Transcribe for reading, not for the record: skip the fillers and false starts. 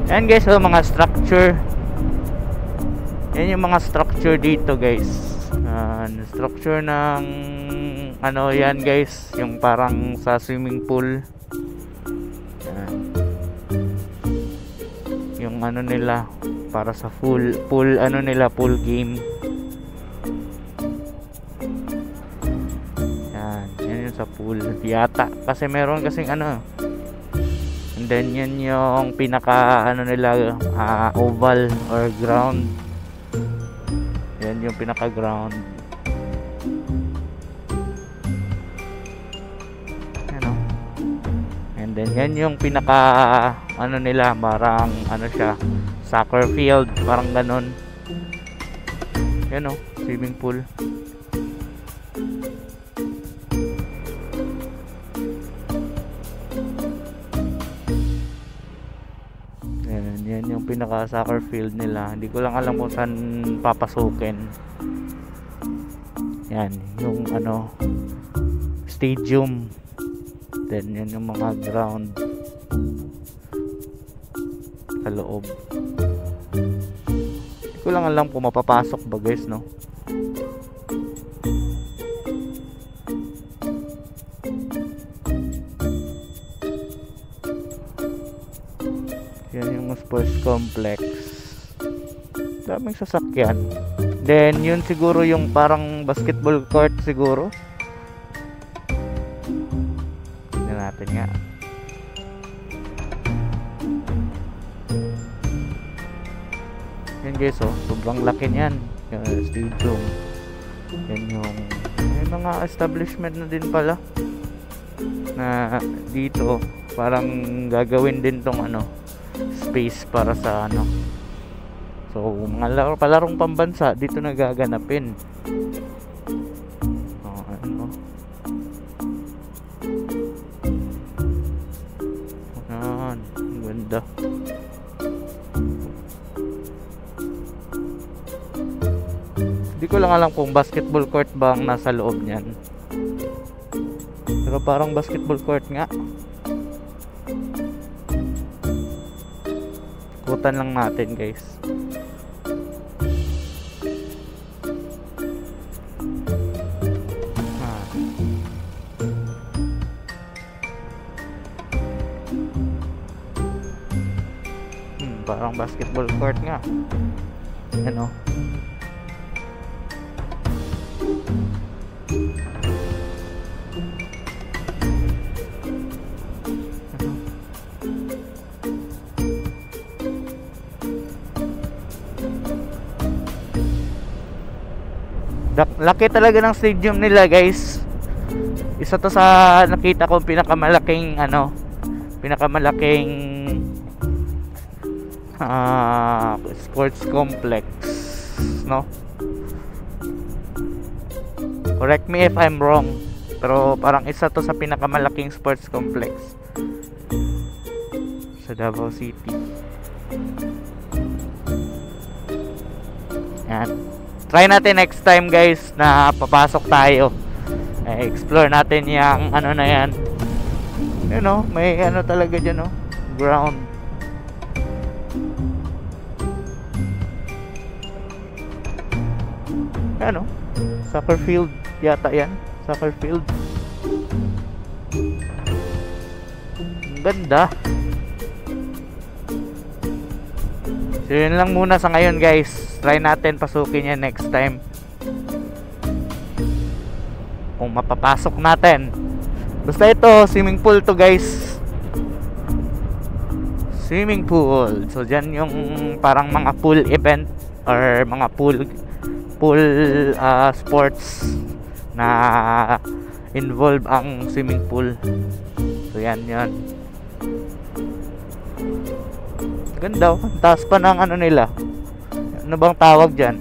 Yan guys, so mga structure. Yan yung mga structure dito guys. Structure ng ano yan guys, yung parang sa swimming pool. Yan. Yung ano nila para sa pool ano nila, pool game. Yan yung sa pool yata, kasi meron kasing ano. And then yan yung pinaka ano nila, oval or ground. Yan yung pinaka ground. Ano? And then yan yung pinaka ano nila, parang ano siya, soccer field, parang ganun. Yan o, swimming pool. Yan yung pinaka soccer field nila. Hindi ko lang alam kung saan papasukin. Yan yung ano, stadium. Then yan yung mga ground sa loob. Hindi ko lang alam kung mapapasok ba guys, no? Yan yung sports complex. Daming sasakyan. Then yun siguro yung parang basketball court siguro. Tignan natin nga. Yan guys, oh, sobrang laki niyan. Yung stadium. Yan yung may mga establishment na din pala na dito, parang gagawin din tong ano, space para sa ano. So mga palarong pambansa dito nagaganapin. Ano. Yan, ang ganda. Hindi ko lang alam kung basketball court ba ang nasa loob niyan. Pero parang basketball court nga. Ikutan lang natin guys. Parang basketball court nga. Ano? Laki talaga ng stadium nila guys. Isa to sa nakita ko pinakamalaking ano, pinakamalaking sports complex, no? Correct me if I'm wrong, pero parang isa to sa pinakamalaking sports complex sa Davao City. Yan. Try natin next time guys na papasok tayo. Explore natin yung ano na yan. You know, may ano talaga dyan, no? Ground. Ano? Soccer field yata yan. Soccer field. Ang ganda. So yun lang muna sa ngayon guys. Try natin pasukin yan next time. Kung mapapasok natin. Basta ito, swimming pool to guys. Swimming pool. So dyan yung parang mga pool event or mga pool sports na involve ang swimming pool. So yan yan. Ganda, ang taas pa ng ano nila. Ano bang tawag dyan?